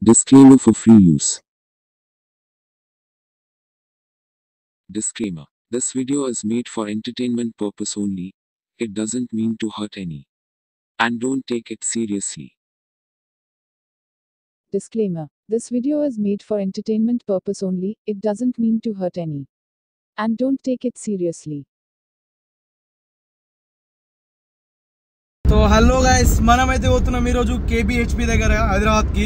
Disclaimer for free use. Disclaimer. This video is made for entertainment purpose only. It doesn't mean to hurt any. And don't take it seriously. Disclaimer. This video is made for entertainment purpose only. It doesn't mean to hurt any. And don't take it seriously. तो hello guys మనమైతే పోతున్నాం ఈ రోజు KBHP దగ్గర హైదరాబాద్ కి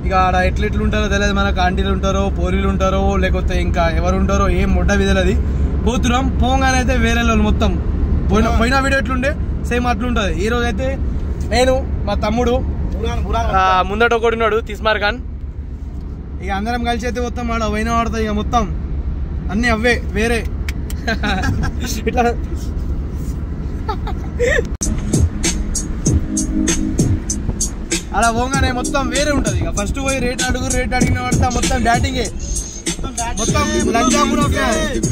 ఇక ఆడ ఎట్లెట్లు ఉంటారో తెలియదు మనకు ఆంటీలు ఉంటారో పోరీలు ఉంటారో లేకపోతే ఇంకా ఎవరు ఉంటారో ఏం ముడ్డ విదలది పోతున్నాం పోగానే అయితే వేరే వాళ్ళు మొత్తం పోయిన వీడియో ఎట్లుండే సేమ్ అట్లుంటది ఈ రోజు అయితే నేను మా తమ్ముడు ముందట ఒకటి ఉన్నాడు తిస్మార్ ఖాన్ ఇక అందరం కలిసి అయితే మొత్తం ఆడ పోయిన వాడతాయి ఇక మొత్తం అన్ని అవే వేరే ఇట్లా అలా పోగానే మొత్తం వేరే ఉంటది ఇక ఫస్ట్ పోయి రేట్ అడిగిన పడతా మొత్తం డాటింగే మొత్తం లంజాపురా ఫ్యాన్స్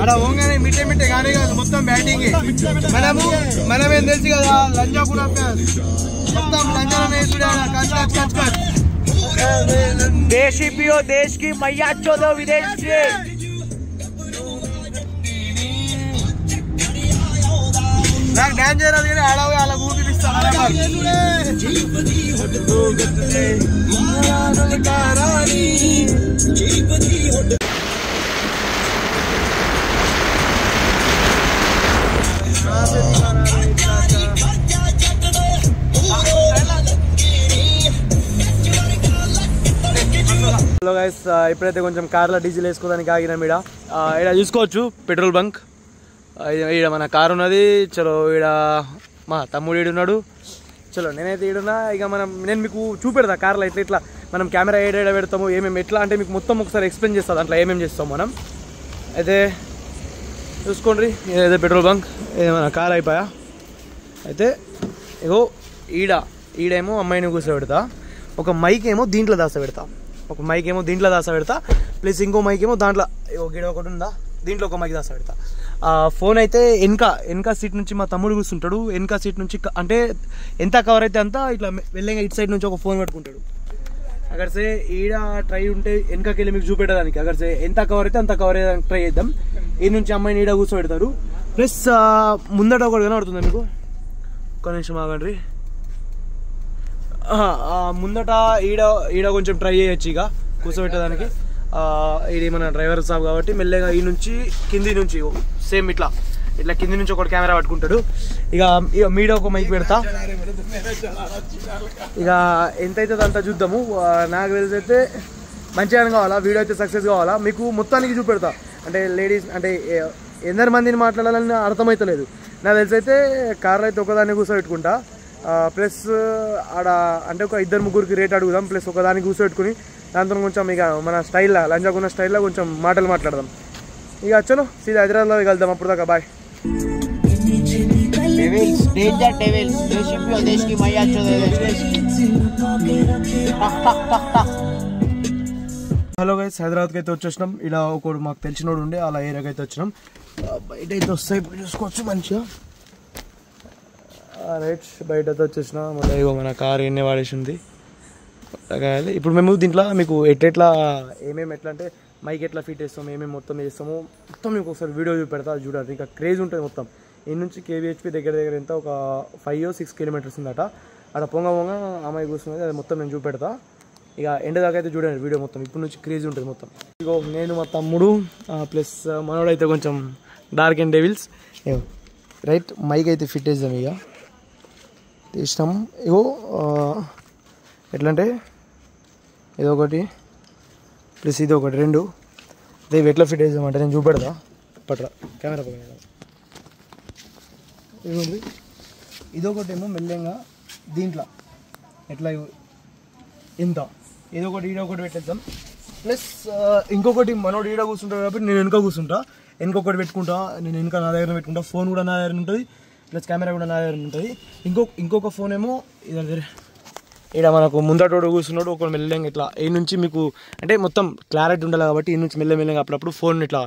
అలా పోగానే మిట్టే కానీ కాదు మొత్తం బ్యాటింగ్ మనమేం తెలుసు కదా లంజాపురా ఫ్యాన్స్ మొత్తం లంజానే देशी पियो देश की मैया चोदो विदेश से నాకు డాన్స్ చేయరాదు కానీ ఆడవి అలా హలో గైస్ ఇప్పుడైతే కొంచెం కార్లో డీజిల్ వేసుకోవడానికి ఆగినాం ఇక్కడ చూసుకోవచ్చు పెట్రోల్ బంక్ ఈడ మన కారు ఉన్నది చలో ఈడ మా తమ్ముడు ఈడున్నాడు చలో నేనైతే ఈడున్నా ఇక నేను మీకు చూపెడతా కార్లో ఇట్లా మనం కెమెరా ఏడ పెడతాము ఏమేమి ఎట్లా అంటే మీకు మొత్తం ఒకసారి ఎక్స్ప్లెయిన్ చేస్తాను అట్లా ఏమేమి చేస్తాం మనం అయితే చూసుకోండి ఇదైతే పెట్రోల్ బంక్ ఇది మన కార్ అయిపోయా అయితే ఇగో ఈడేమో అమ్మాయిని కూర్చోబెడతా ఒక మైక్ ఏమో దీంట్లో దాస పెడతా ప్లస్ ఇంకో మైక్ ఏమో దాంట్లో గిడ ఒకటి ఉందా దీంట్లో ఒక మైక్ దాస పెడతా ఫోన్ అయితే వెనక సీట్ నుంచి మా తమ్ముడు కూర్చుంటాడు వెనక సీట్ నుంచి అంటే ఎంత కవర్ అయితే అంతా ఇట్లా వెళ్ళంగా ఇటు సైడ్ నుంచి ఒక ఫోన్ పట్టుకుంటాడు అక్కడసే ఈడ ట్రై ఉంటే వెనకకి వెళ్ళి మీకు చూపెట్టడానికి అక్కడసే ఎంత కవర్ అయితే అంత కవర్ అయ్యేదానికి ట్రై చేద్దాం ఈ నుంచి అమ్మాయిని ఈడ కూర్చోబెడతారు ప్లస్ ముందట ఒకటి కనబడుతుంది మీకు ఒక్క నిమిషం ఆగండి ముందట ఈడ కొంచెం ట్రై చేయొచ్చు ఇక కూర్చోబెట్టడానికి ఇది మన డ్రైవర్ సాబ్ కాబట్టి మెల్లగా ఈ నుంచి కింది నుంచి సేమ్ ఇట్లా కింది నుంచి ఒకటి కెమెరా పట్టుకుంటాడు ఇక మీడియా ఒక మైక్ పెడతా ఇక ఎంత అవుతుందో అంత చూద్దాము నాకు తెలిసైతే మంచిగా కావాలా వీడియో అయితే సక్సెస్ కావాలా మీకు మొత్తానికి చూపెడతా అంటే లేడీస్ అంటే ఎందరి మందిని మాట్లాడాలని అర్థమవుతలేదు నాకు తెలిసైతే కార్లో అయితే ఒకదాన్ని కూర్చోబెట్టుకుంటా ప్లస్ ఆడ అంటే ఒక 2-3కి రేట్ అడుగుదాం ప్లస్ ఒకదానికి కూర్చోబెట్టుకుని దాంతో కొంచెం ఇక మన స్టైల్లో లంజాకున్న స్టైల్లో కొంచెం మాటలు మాట్లాడదాం ఇక చలో సీదా హైదరాబాద్లో వెళ్దాం అప్పుడు దాకా బాయ్ హలో గైస్ హైదరాబాద్కి అయితే వచ్చేసినాం ఇలా ఒకడు మాకు తెలిసినోడు ఉండే అలా ఏరియాకి అయితే వచ్చినాం బయట అయితే వస్తాయి ఇప్పుడు చూసుకోవచ్చు మంచిగా రైట్ బయట అయితే వచ్చేసిన మళ్ళీ ఇగో మన కార్ ఎన్నే వాడేసింది ఇప్పుడు మేము దీంట్లో మీకు ఎట్లా ఏమేమి ఎట్లా అంటే మైక్ ఎట్లా ఫిట్ చేస్తాము ఏమేమి మొత్తం మీకు ఒకసారి వీడియో చూపెడతా చూడండి ఇంకా క్రేజ్ ఉంటుంది మొత్తం ఈ నుంచి కేబిహెచ్పి దగ్గర ఎంత ఒక 5-6 కిలోమీటర్స్ ఉందట అక్కడ పొంగ అమ్మాయి కూర్చున్నది అది మొత్తం నేను చూపెడతా ఇక ఎండ దాకా అయితే చూడండి వీడియో మొత్తం ఇప్పుడు నుంచి క్రేజ్ ఉంటుంది మొత్తం ఇగో నేను మా తమ్ముడు ప్లస్ మనోడు అయితే కొంచెం dark and devils right mic అయితే ఫిట్ చేద్దాం ఇక తీసినాం ఇగో ఎట్లా అంటే ఇదొకటి ప్లస్ ఇది ఒకటి 2 అదే ఎట్లా ఫిట్ చేద్దామంటే నేను చూపెడతా పట్రా కెమెరా పక్కన ఇదిగోండి ఇదొకటి ఏమో మెల్లగా దీంట్లో ఎట్లా ఇంత ఇదొకటి ఈడొకటి పెట్టేద్దాం ప్లస్ ఇంకొకటి మనోడు ఈడ కూర్చుంటాడు కాబట్టి నేను వెనుక కూర్చుంటా వెనుకొకటి పెట్టుకుంటా నేను వెనుక నా దగ్గర పెట్టుకుంటా ఫోన్ కూడా నా దగ్గర ఉంటుంది ప్లస్ కెమెరా కూడా నా దగ్గర ఉంటుంది ఇంకొక ఫోన్ ఏమో ఇక్కడ మనకు ముందటోడు కూర్చున్నాడు, ఒకరు మెల్లగా ఇట్లా ఈ నుంచి మీకు అంటే మొత్తం క్లారిటీ ఉండాలి కాబట్టి ఈ నుంచి మెల్లగా అప్పుడప్పుడు ఫోన్ ఇట్లా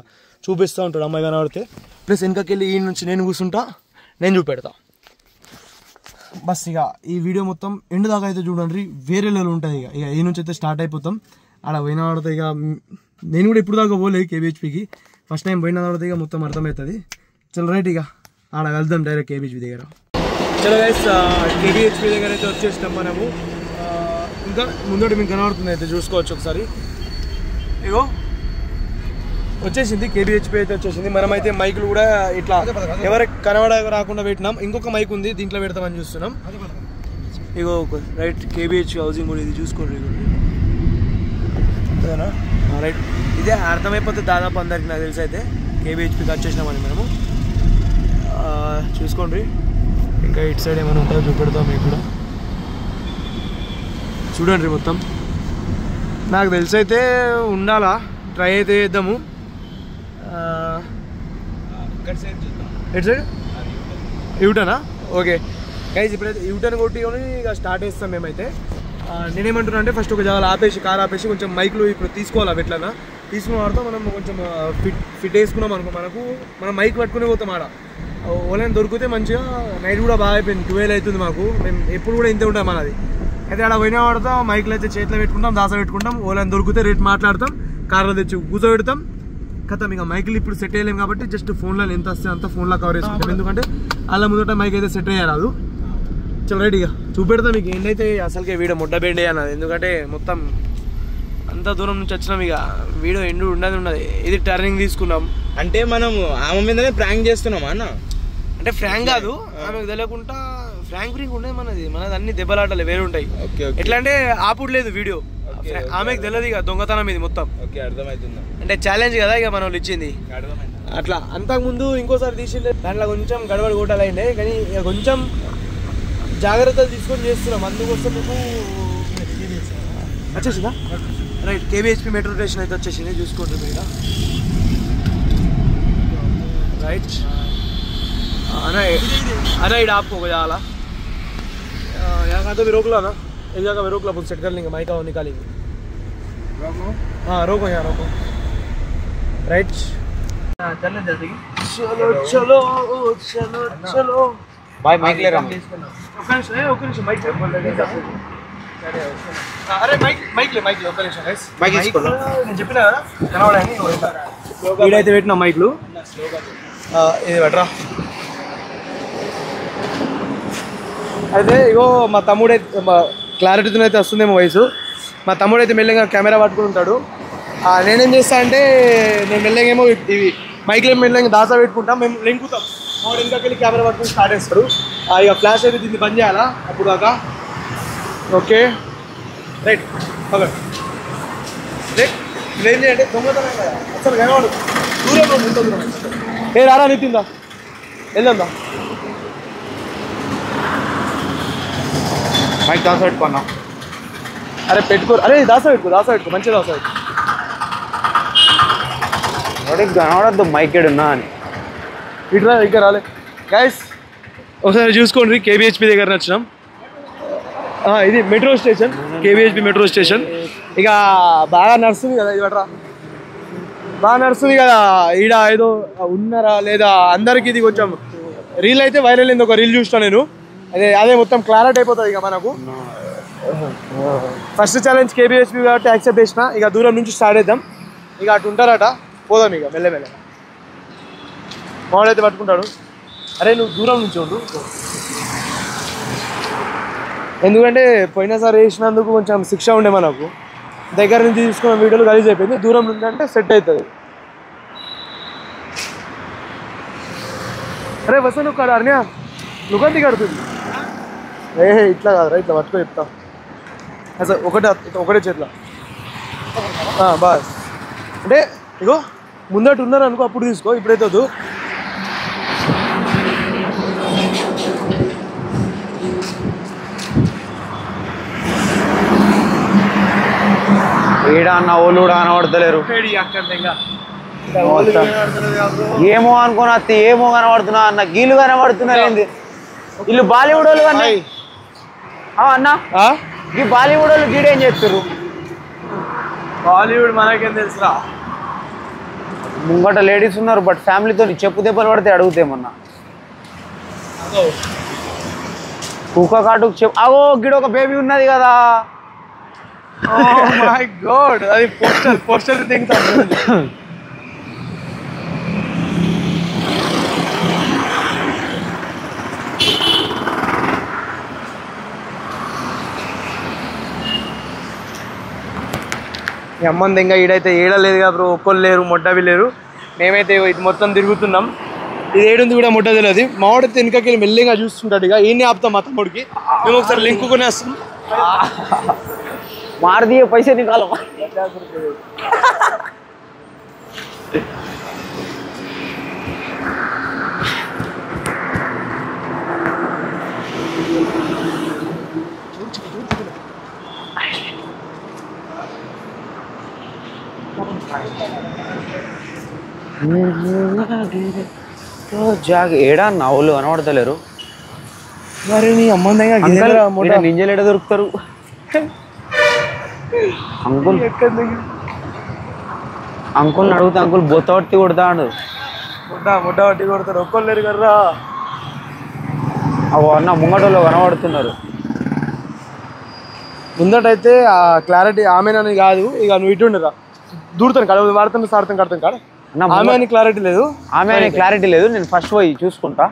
చూపిస్తూ ఉంటాడు అమ్మాయి కనబడితే. ప్లస్ వెనకకెళ్ళి ఈ నుంచి నేను కూర్చుంటా, నేను చూపెడతా బస్. ఇక ఈ వీడియో మొత్తం ఎండ్ దాకా అయితే చూడండి, వేరే లెవెల్ ఉంటుంది. ఇక ఈ నుంచి అయితే స్టార్ట్ అయిపోతాం. ఆడ పోయిన తర్వాత ఇక నేను కూడా ఇప్పుడు దాకా పోలేదు కేబిహెచ్పికి, ఫస్ట్ టైం పోయిన తర్వాత ఇక మొత్తం అర్థమవుతుంది. చలో రైట్, ఇక ఆడ వెళ్దాం డైరెక్ట్ కేబిహెచ్పి దగ్గర. చలో గైస్, కేబిహెచ్పి దగ్గర అయితే వచ్చేసినాం మనము. ఇంకా ముందటి మీకు కనబడుతుంది అయితే చూసుకోవచ్చు ఒకసారి. ఇగో వచ్చేసింది కేబిహెచ్పి అయితే వచ్చేసింది. మనమైతే మైకులు కూడా ఇట్లా ఎవరికి కనబడ రాకుండా పెట్టినాం. ఇంకొక మైక్ ఉంది, దీంట్లో పెడతామని చూస్తున్నాం. ఇగో రైట్ కేబిహెచ్ హౌసింగ్ కూడా ఇది చూసుకోండి. రైట్, ఇదే అర్థమైపోతుంది దాదాపు అందరికి నాకు తెలిసి. అయితే కేబిహెచ్పికి వచ్చేసినామని మనము చూసుకోండి. ఇంకా ఇటు సైడ్ ఏమైనా ఉంటుందో చూపెడతాం మీకు కూడా, చూడండి. మొత్తం నాకు తెలిసి అయితే ఉండాలా, ట్రై అయితే చేద్దాము. ఎటు సైడ్ యూటర్నా? ఓకే గైస్, ఇప్పుడైతే యూటర్న్ కొట్టుకొని ఇక స్టార్ట్ చేస్తాం మేమైతే. నేనేమంటున్నా అంటే ఫస్ట్ ఒక జాగాలో ఆపేసి కార్ ఆపేసి కొంచెం మైక్లు ఇప్పుడు తీసుకోవాలి. ఎట్లన్నా తీసుకున్న తర్వాత మనం కొంచెం ఫిట్ వేసుకున్నాం అనుకో, మనం మైక్ పట్టుకుని పోతాం. ఆడ ఓలైనా దొరికితే మంచిగా. నైట్ కూడా బాగా అయిపోయింది, 12 అవుతుంది మాకు. మేము ఎప్పుడు కూడా ఇంతే ఉంటాం మనది. అయితే ఆడ పోయినా వాడతాం, మైక్లు అయితే చేతిలో పెట్టుకుంటాం, దాస పెట్టుకుంటాం. ఓలైనా దొరికితే రేట్ మాట్లాడతాం, కార్లో తెచ్చి కూర్చోబెడతాం. కథ ఇక మైక్లు ఇప్పుడు సెట్ అయ్యలేము కాబట్టి జస్ట్ ఫోన్లో ఎంత వస్తే అంత ఫోన్లో కవర్ చేసుకుంటాం. ఎందుకంటే అలా ముందట మైక్ అయితే సెట్ అయ్యారు. చలో రైట్, ఇక చూపెడతాం మీకు ఏంటైతే అసలుకే వీడియో ముడ్డబెండే అన్నది. ఎందుకంటే మొత్తం అంత దూరం నుంచి వచ్చినాం, ఇక వీడియో ఎండు ఉండదు. ఇది టర్నింగ్ తీసుకున్నాం అంటే మనం ఆమె మీదనే ప్రాంక్ చేస్తున్నామా అన్న? అంటే ఫ్రాంక్ కాదు, ఆమెకు తెలియకుండా ఫ్రాంక్ ఫ్రీంక్ ఉండేది. మనది అన్ని దెబ్బలాటలే వేరే ఉంటాయి. ఎట్లా అంటే ఆపుడు లేదు వీడియో, ఆమెకు తెలియదు ఇక దొంగతనం ఇది మొత్తం. అంటే ఛాలెంజ్ కదా ఇక మన వాళ్ళు ఇచ్చింది అట్లా. అంతకుముందు ఇంకోసారి తీసిండే దాంట్లో కొంచెం గడబడి కొట్టాలండే, కానీ ఇక కొంచెం జాగ్రత్తలు తీసుకొని చేస్తున్నాం. అందుకోసం మీకు వచ్చేసిందా? రైట్, కేబిహెచ్పి మెట్రో స్టేషన్ అయితే వచ్చేసింది, చూసుకోండి మీరు. రైట్ अरे इड आपको हो जाला यहाँ का तो भी रोक लो ना, एक जगह में रोक लो, अपन सेट कर लेंगे, माइक और निकालेंगे. हाँ रोको, यहाँ रोको. राइट, चलने जल्दी. चलो चलो चलो चलो भाई माइक ले रहा हूँ. Okay mic. अरे माइक ले ओके गाइस. माइक తీసుకో. నేను చెప్పినా కనవడానికి ఈడైతే పెట్టిన మైక్లు. ఇది పట్రా. అయితే ఇగో మా తమ్ముడు అయితే క్లారిటీతో అయితే వస్తుందేమో వయసు. మా తమ్ముడు అయితే మెల్లగా కెమెరా పట్టుకుని ఉంటాడు. నేనేం చేస్తా అంటే నేను మెల్లగా ఏమో ఇవి మైక్లో మెల్లగా దాసా పెట్టుకుంటాం, మేము లెంకుతాం. వాడు ఇంకొకరికి కెమెరా పట్టుకుని స్టార్ట్ చేస్తాడు. ఇక ఫ్లాష్ అయితే దీన్ని బంద్ చేయాలా అప్పుడు దాకా. Okay right, okay right. ఇదేం చేయండి, దొంగతనం కదా అసలు కనవాడు, దూరంలో ఉంటుంది. ఏ రారా నితిందా, వెళ్దా. మైక్ దాస పెట్టుకున్నా. అరే పెట్టుకో, అరే దాస పెట్టుకో మంచిగా దాస పెట్టుకో. వాడికి కనవడద్దు మైక్ ఏడున్నా అని. ఇట్లా ఇంకా రాలే గైస్, ఒకసారి చూసుకోండి. కేబిహెచ్పి దగ్గర వచ్చినాం. ఇది metro station, KBHP metro station. ఇక బాగా నడుస్తుంది కదా ఇది పట్రా, బాగా నడుస్తుంది కదా. ఈడ ఏదో ఉన్నారా లేదా అందరికి ఇది కొంచెం రీల్ అయితే వైరల్ అయింది. ఒక రీల్ చూసినా నేను, అదే మొత్తం క్లారిటీ అయిపోతుంది ఇక మనకు. ఫస్ట్ ఛాలెంజ్ కేబిహెచ్పి కాబట్టి యాక్సెప్ట్ చేసిన. ఇక దూరం నుంచి స్టార్ట్ చేద్దాం. ఇక అటు ఉంటారట, పోదాం ఇక మెల్లమెల్ల. వాడైతే పట్టుకుంటాడు. అరే నువ్వు దూరం నుంచి ఉండు, ఎందుకంటే పోయినసారి వేసినందుకు కొంచెం శిక్ష ఉండే మనకు. దగ్గర నుంచి తీసుకున్న వీడియోలు గలీజ్ అయిపోయింది. దూరం నుంచి అంటే సెట్ అవుతుంది. అరే వసంత్ నువ్వు కాదు అర్ణ్యా, నువ్వు కడుతుంది. ఇట్లా కాదురా, ఇట్లా పట్టుకో చెప్తా. అసలు ఒకటే చేతిలో బాస్. అంటే ఇగో ముందట ఉన్నారు అనుకో, అప్పుడు తీసుకో, ఇప్పుడైతే వద్దు. ఏడా అన్న వాళ్ళు కూడా కనబడతలేరు. ఏమో అనుకున్నా, ఏమో కనబడుతున్నా అన్న, గీళ్ళు కనబడుతున్నారు. ఏంది వీళ్ళు బాలీవుడ్ వాళ్ళు అన్న? అన్న ఈ బాలీవుడ్ వాళ్ళు గీడేం చేస్తారు? బాలీవుడ్ మనకేం తెలుసురా. ముంగట లేడీస్ ఉన్నారు బట్ ఫ్యామిలీతో చెప్పు దెబ్బలు పడితే అడుగుతామన్నా. కుక్క కాటుకు చెప్పు. అవో గిడ ఒక బేబీ ఉన్నది కదా. మై గాడ్, అది పోస్టర్ థింగ్స్. ఈ అమ్మంది ఇంకా ఈడైతే ఏడలేదు కదా బ్రో, ఒక్కళ్ళు లేరు, మొడ్డవి లేరు. మేమైతే ఇది మొత్తం తిరుగుతున్నాం. ఇది ఏడుంది కూడా మొట్ట తెలియదు. మావాడితే వెనకకి మెల్లిగా చూస్తుంటాడు. ఇక ఈయన్ని ఆపుతాం మా తమ్ముడికి. మేము ఒకసారి లింక్ కొనేస్తాం. मार दिए पैसे निकालो. జాగ్ ఏడా నవ్వులు కనబడతలేరు. మరి నీ అమ్మందంగా నింజలు ఎడ దొరుకుతారు? అంకుల్ అంకుల్ని అడిగితే అంకుల్ బొత్త పట్టి కొడతాడు. ముడ్డ పట్టి కొడతారు. ఒక్కళ్ళు లేరు కర్రా. అవి అన్న ముంగటలో కనబడుతున్నారు. ముందటైతే ఆ క్లారిటీ ఆమెనని కాదు. ఇక నువ్వు ఇటు ఉండరా, దూరుతాను కాడ వాడతాను సాడతాను కడతాను కాడ. ఆమె అని క్లారిటీ లేదు. ఆమె అని క్లారిటీ లేదు. నేను ఫస్ట్ పోయి చూసుకుంటా.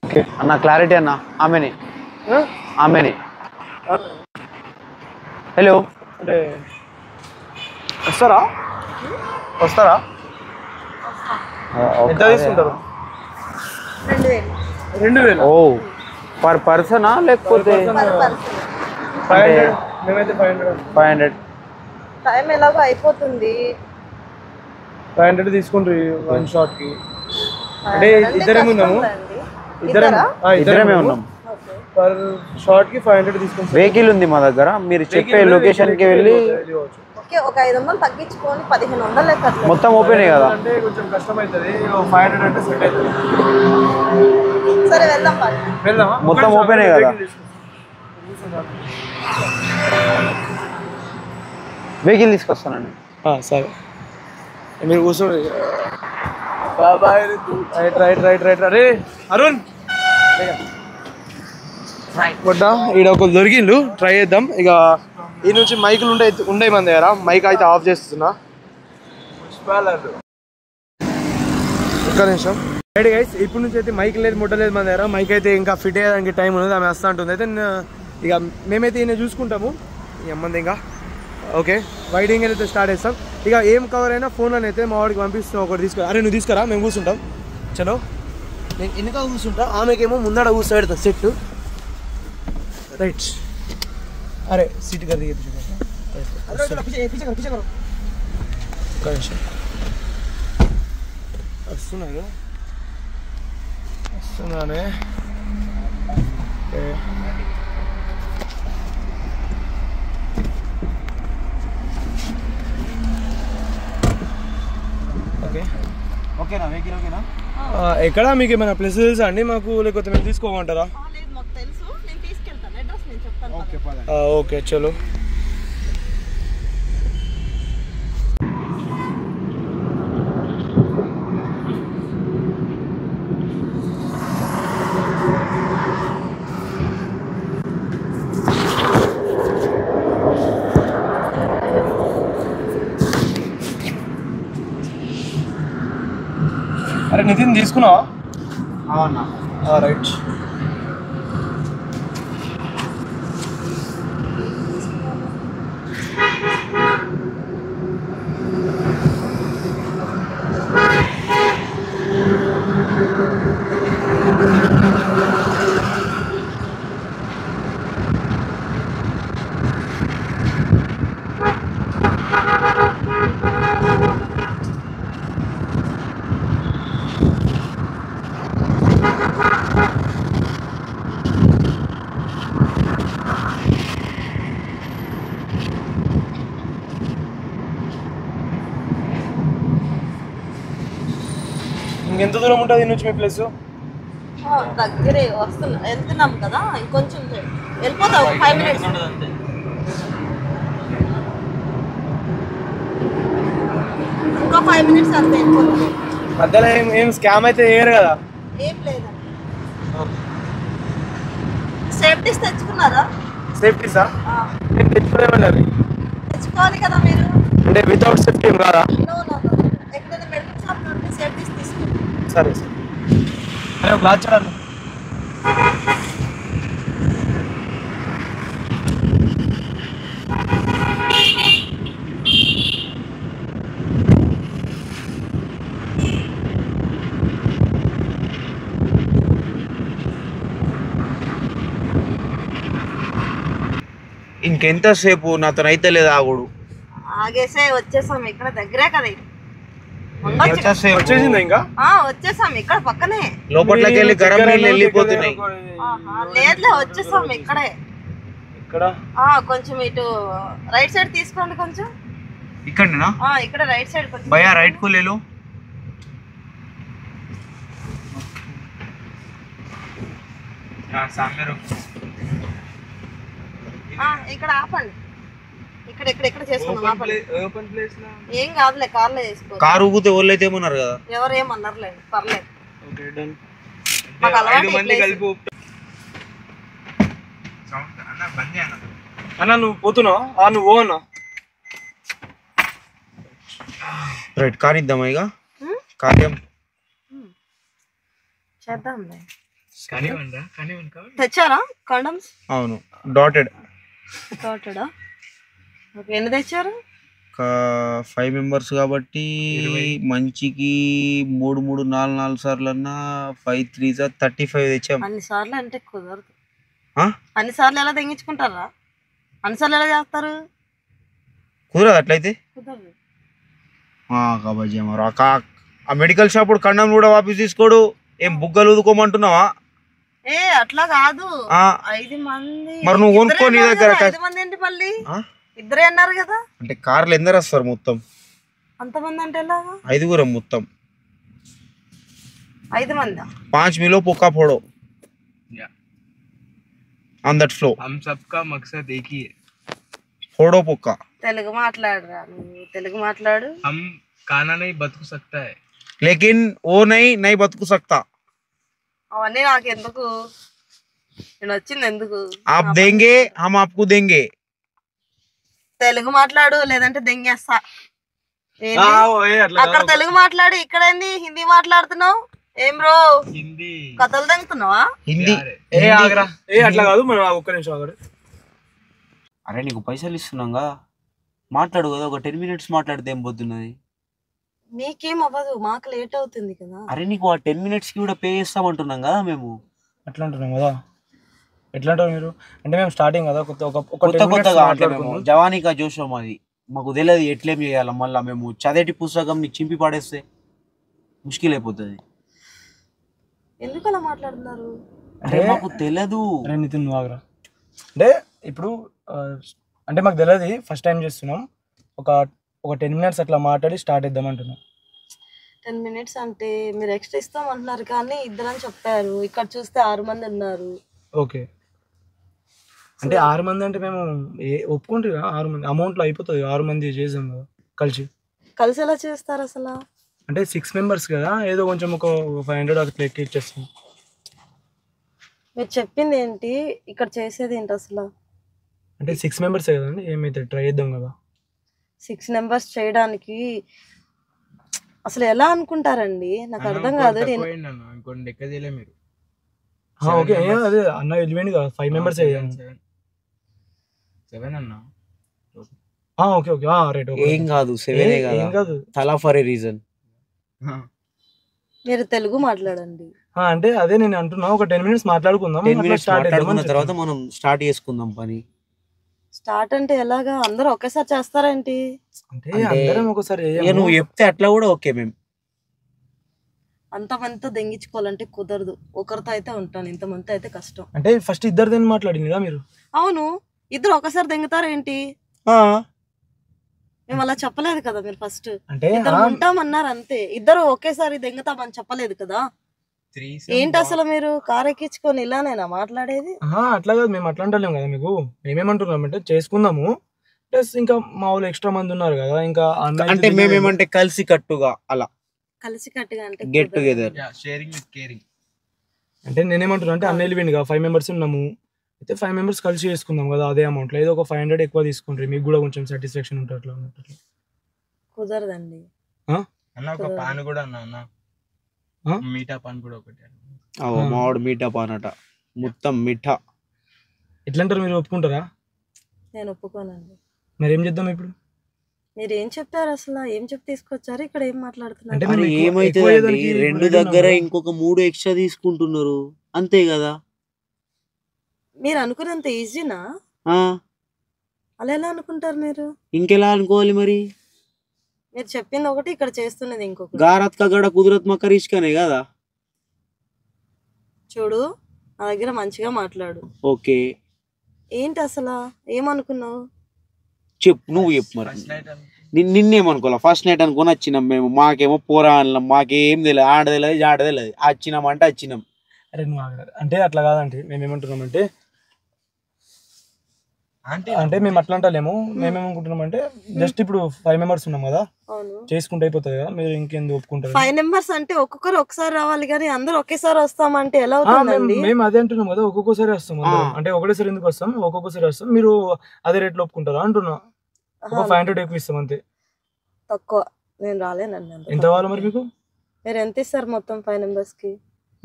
ఓకే అన్న క్లారిటీ అన్న. ఆమెని హలో అంటే వస్తారా? ఎంత తీసుకుంటారు? 2000. ఓ పర్ పర్సనా లేకపోతే 500? మేమైతే 500. టైం ఎలాగో అయిపోతుంది. 500 తీసుకుంటారు వన్ షాట్ కి. అంటే ఇద్దరేమి ఉన్నాము. ఇద్దరమే ఉన్నాం. పర్ షాట్ కి 500 తీసుకుంటాం. వెహికల్ ఉంది మా దగ్గర. మీరు చెప్పే లొకేషన్ కి వెళ్ళి ఒక 500 తగ్గించుకొని 1500 మొత్తం ఓపెన్ కదా. అంటే కొంచెం కష్టం అవుతుంది. 500 అంటే సెట్ అవుతుంది. సరే వెళ్దామా? మొత్తం ఓపెన్ కదా. వెహికల్ తీసుకొస్తానండి. సరే మీరు కూర్చోండి. రైట్ అరే అరుణ్ కొడ్డా ఈడ ఒక దొరికిండు. ట్రై చేద్దాం. ఇక ఈ నుంచి మైకులు ఉండే మన దగ్గర. మైక్ అయితే ఆఫ్ చేస్తున్నా. ఒక్క నిమిషం. రైట్ గైస్, ఇప్పుడు నుంచి అయితే మైక్ లేదు, ముట్టలేదు మన దగ్గర. మైక్ అయితే ఇంకా ఫిట్ అయ్యేదానికి టైం ఉన్నది. ఆమె వస్తా ఉంటుంది. అయితే ఇక మేమైతే ఈయన చూసుకుంటాము. ఈ అమ్మంది ఇంకా ఓకే వైడింగ్ అయితే స్టార్ట్ చేస్తాం. ఇక ఏం కవర్ అయినా ఫోన్లో అయితే మా వాడికి పంపిస్తున్నాం. ఒకటి తీసుకురా. అరే నువ్వు తీసుకురా, మేము కూర్చుంటాం. చలో నేను వెనక కూర్చుంటా, ఆమెకేమో ముందడ కూర్చోబెడతా సెట్. రైట్. అరే సీట్ కది వస్తున్నానే. ఓకేనా వెహికల్? ఓకేనా? ఎక్కడ మీకు ఏమైనా ప్లేస్ తెలుసా అండి మాకు, లేకపోతే మేము తీసుకోమంటారా? ఓకే చలో. అరే నితిన్ తీసుకున్నావా? అవునా? రైట్. ఇంకెంత దూరం ఉంటుంది నుంచి మీ ప్లేస్? దగ్గరే వస్తున్నా, వెళ్తున్నాం కదా, ఇంకొంచెం వెళ్ళిపోతావు 5 minutes. ఇంకో 5 minutes అంతే వెళ్ళిపోతాం. మధ్యలో ఏం స్కామ్ అయితే చేయరు కదా? ఏం లేదండి. సేఫ్టీస్ తెచ్చుకున్నారా? సేఫ్టీసా? తెచ్చుకోలేమన్నారు. తెచ్చుకోవాలి కదా మీరు. అంటే వితౌట్ సేఫ్టీ ఏం రాదా? ఎక్కడైనా మెడికల్ షాప్ నుండి సేఫ్టీస్ తీసుకోండి. సరే సరే. అరే గ్లాస్ చూడండి. ఇంకెంతసేపు నాతో అయితే లేదు ఆగుడు. ఆగేసే వచ్చేసాం, ఇక్కడ దగ్గరే కదా ఇది. వచ్చేసిందా ఇంకా? వచ్చేసాం, ఇక్కడ పక్కనే. లోపట్లోకి వెళ్ళి గరం నీళ్ళు వెళ్ళిపోతున్నాయి. లేదులే వచ్చేసాం ఇక్కడే. ఇక్కడ కొంచెం ఇటు రైట్ సైడ్ తీసుకోండి కొంచెం. ఇక్కడనా? ఇక్కడ రైట్ సైడ్ కొంచెం. భయ్యా రైట్ కు లేలో. ఇక్కడ ఆపండి. ఇక్కడ ఇక్కడ ఇక్కడ చేసుకుందాం. ఏం కాదులే, కార్లో చేసుకో. కారు ఊగితే వాళ్ళు అయితే ఏమన్నారు కదా? ఎవరు ఏమన్నారులే, పర్లేదు. అన్న నువ్వు పోతున్నావా? నువ్వు అన్నా రైట్ కానిద్దామా ఇక కార్యం చేద్దాం. తెచ్చారా కండమ్స్? అవును డాటెడ్. డాటెడా? ఎన్ని తెచ్చారు? 5 members కాబట్టి మంచికి 3 4 సార్లు అన్నా 5 3 35 తెచ్చాం. అన్ని సార్లు అంటే కుదరదు. అన్ని సార్లు ఎలా తెగించుకుంటారా? అన్ని సార్లు ఎలా చేస్తారు? కుదరదు అట్లయితే. కుదరదు. కాబట్టి ఆ మెడికల్ షాప్ కండం కూడా వాపస్ తీసుకోడు. ఏం బుగ్గలు ఊదుకోమంటున్నావా? అట్లా కాదు. 5 మంది. మరి నువ్వు కొనుక్కో నీ దగ్గర. 5 మంది ఏంటి మళ్ళీ? ఇద్దరే అన్నారు కదా. అంటే కార్లు ఎందరు వస్తారు మొత్తం? అంతమంది అంటే ఎలాగా? 5 మొత్తం. 5 మంది. 5 मिलो पोका फोड़ो on that flow. हम सबका मकसद एक ही है. फोड़ो पोका. తెలుగు మాట్లాడరా నువ్వు, తెలుగు మాట్లాడు. हम खाना नहीं बदक सकता है लेकिन वो नहीं बदक सकता. అవన్నీ నాకు ఎందుకు, నేను వచ్చింది ఎందుకు? आप देंगे हम आपको देंगे. తెలుగు మాట్లాడు లేదంటే దెంగేస్తా. అక్కడ తెలుగు మాట్లాడు, ఇక్కడ ఏంది హిందీ మాట్లాడుతున్నావు? ఏం బ్రో हिंदी కథలు దెంగుతున్నావా? హిందీ అట్లా కాదు. మనం ఒక్క నిమిషం ఆగరు. అరే నీకు పైసలు ఇస్తున్నాగా, మాట్లాడు కదా. ఒక 10 minutes మాట్లాడితే ఏం పోతున్నది? మీకేం అవ్వదు, మాకు లేట్ అవుతుంది కదా. అరే నీకు ఆ 10 minutes కి కూడా పే చేస్తామంటున్నాం కదా మేము. అట్లా అంటున్నాం కదా. ఎట్లా అంటారు మీరు? అంటే మేము స్టార్టింగ్ కదా, కొత్తగా అంటే మేము జవానీగా జోషం అది మాకు తెలియదు ఎట్లేం చేయాలి. మళ్ళీ మేము చదివేటి పుస్తకం నీకు చింపి పాడేస్తే ముష్కిల్ అయిపోతుంది. ఎందుకు అలా మాట్లాడుతున్నారు? అరే మాకు తెలియదు. నితిన్ నువ్వు ఆగరా. అంటే ఇప్పుడు అంటే మాకు తెలియదు, ఫస్ట్ టైం చేస్తున్నాం. ఒక 10 minutes అట్లా మాట్లాడి స్టార్ట్ చేద్దాం అంటున్నాం. 10 minutes అంటే మీరు ఎక్స్ట్రా ఇస్తాం అంటున్నారు కానీ ఇద్దరని చెప్పారు. ఇక్కడ చూస్తే 6 మంది ఉన్నారు. ఓకే అంటే 6 మంది అంటే మేము ఒప్పుకుంటే 6 మంది అమౌంట్లో అయిపోతుంది. 6 మంది చేసాం కదా కలిసి ఎలా చేస్తారు అసలు? అంటే 6 members కదా, ఏదో కొంచెం ఒక 500 అట్లా ఎక్కి ఇచ్చేస్తాం. మీరు చెప్పింది ఏంటి, ఇక్కడ చేసేది ఏంటి అసలు? అంటే 6 members కదండి, ఏమైతే ట్రై చేద్దాం కదా. 6 members చేయడానికి అసలు ఎలా అనుకుంటారండి? నాకు అర్థం కాదు. ఓకే అదే అన్న వెళ్ళిపోయింది కదా, 5 members అయ్యాను. 7 అన్నా. Okay okay right. ఏం కాదు 7 ఏం కాదు, తలా ఫర్ ఏ రీజన్. మీరు తెలుగు మాట్లాడండి. అంటే అదే నేను అంటున్నా, ఒక 10 minutes మాట్లాడుకుందాం. 10 minutes మాట్లాడుకున్న తర్వాత మనం స్టార్ట్ చేసుకుందాం పని. స్టార్ట్ అంటే ఎలాగా? అందరూ ఒకేసారి చేస్తారేంటి? అంటే అందరం ఒకసారి నువ్వు చెప్తే అట్లా కూడా ఓకే. మేము అంతమందితో దెంగించుకోవాలంటే కుదరదు. ఒకరితో అయితే ఉంటాను, ఇంతమంది అయితే కష్టం. అంటే ఫస్ట్ ఇద్దరితో మాట్లాడింది కదా మీరు? అవును, ఇద్దరు ఒకసారి దెంగుతారేంటి? మేము అలా చెప్పలేదు కదా. మీరు ఫస్ట్ అంటే ఇద్దరు ఉంటామన్నారు అంతే. ఇద్దరు ఒకేసారి దెంగతామని చెప్పలేదు కదా. ఏంటి అసలు మీరు కార్ ఎక్కించుకొని ఇలానేనా మాట్లాడేది? అట్లా కాదు, మేము అట్లా అంటలేము కదా మీకు. మేమేమంటున్నాం అంటే చేసుకుందాము, ప్లస్ ఇంకా మా వాళ్ళు ఎక్స్ట్రా మంది ఉన్నారు కదా, ఇంకా అంటే మేమేమంటే కలిసి కట్టుగా అలా కలిసి కట్టుగా అంటే get together sharing with caring. అంటే నేనేమంటున్నా అంటే అన్న వెళ్ళిపోయింది కదా, 5 members ఉన్నాము, అయితే 5 members కలిసి చేసుకుందాం కదా అదే అమౌంట్. ఏదో ఒక 500 ఎక్కువ తీసుకుంటారు, మీకు కూడా కొంచెం సాటిస్ఫాక్షన్ ఉంటుంది అట్లా ఉన్నట్టు. కుదరదండి అన్న ఒక పాన్ కూడా అన్న మీఠా పాన్ కూడా ఒకటి. మావాడు మీఠా పాన్ అట, మొత్తం మిఠా. ఎట్లా అంటారు, మీరు ఒప్పుకుంటారా? నేను ఒప్పుకోనండి. మరి ఏం చేద్దాం ఇప్పుడు? మీరు ఏం చెప్పారు అసలు? ఏం చెప్పి తీసుకొచ్చారు? ఇక్కడ ఏం మాట్లాడుతున్నారు? అంటే ఏమైతుంది, రెండు దగ్గర ఇంకొక 3 ఎక్స్ట్రా తీసుకుంటున్నారు అంతే కదా. మీరు అనుకున్నంత ఈజీనా? అలా ఎలా అనుకుంటారు మీరు? ఇంకెలా అనుకోవాలి మరి? మీరు చెప్పింది ఒకటి, ఇక్కడ చేస్తున్నది ఇంకొకటి. గారత్ కగడ కుదరత్ మకరిష్కనే కదా. చూడు, నా దగ్గర మంచిగా మాట్లాడు. ఓకే, ఏంటి అసలు ఏమనుకున్నావు చెప్పు, నువ్వు చెప్పు. మరి నిన్నేమనుకోవాలా? ఫస్ట్ నైట్ అనుకుని వచ్చినాం మేము, మాకేమో పోరా అన్నాం, మాకేం తెలియదు, ఆడదలేదు జాడదలేదు, వచ్చినాం అంటే వచ్చినాం. అరే నువ్వు అంటే అట్లా కాదంటే మేమేమంటున్నాం అంటే మేము అట్లా అంటలేము. మేమేమనుకుంటున్నాం అంటే జస్ట్ ఇప్పుడు 5 members ఉన్నాం కదా, చేసుకుంటే అయిపోతుంది కదా, మీరు ఇంకెందుకు ఒప్పుకుంటారు? 5 members అంటే ఒక్కొక్కరు ఒకసారి రావాలి కానీ అందరూ ఒకేసారి వస్తామంటే ఎలా అవుతుందండి? మేము అదే అంటున్నాం కదా, ఒక్కొక్కసారి వస్తాం. అంటే ఒకటేసారి ఎందుకు వస్తాం, ఒక్కొక్కసారి వస్తాం. మీరు అదే రేట్లో ఒప్పుకుంటారా అంటున్నా. ఒక 500 ఎక్కువ ఇస్తాం అంతే. తక్కువ నేను రాలేనండి. ఎంత కావాలి మరి మీకు? మీరు ఎంత ఇస్తారు మొత్తం 5 members కి?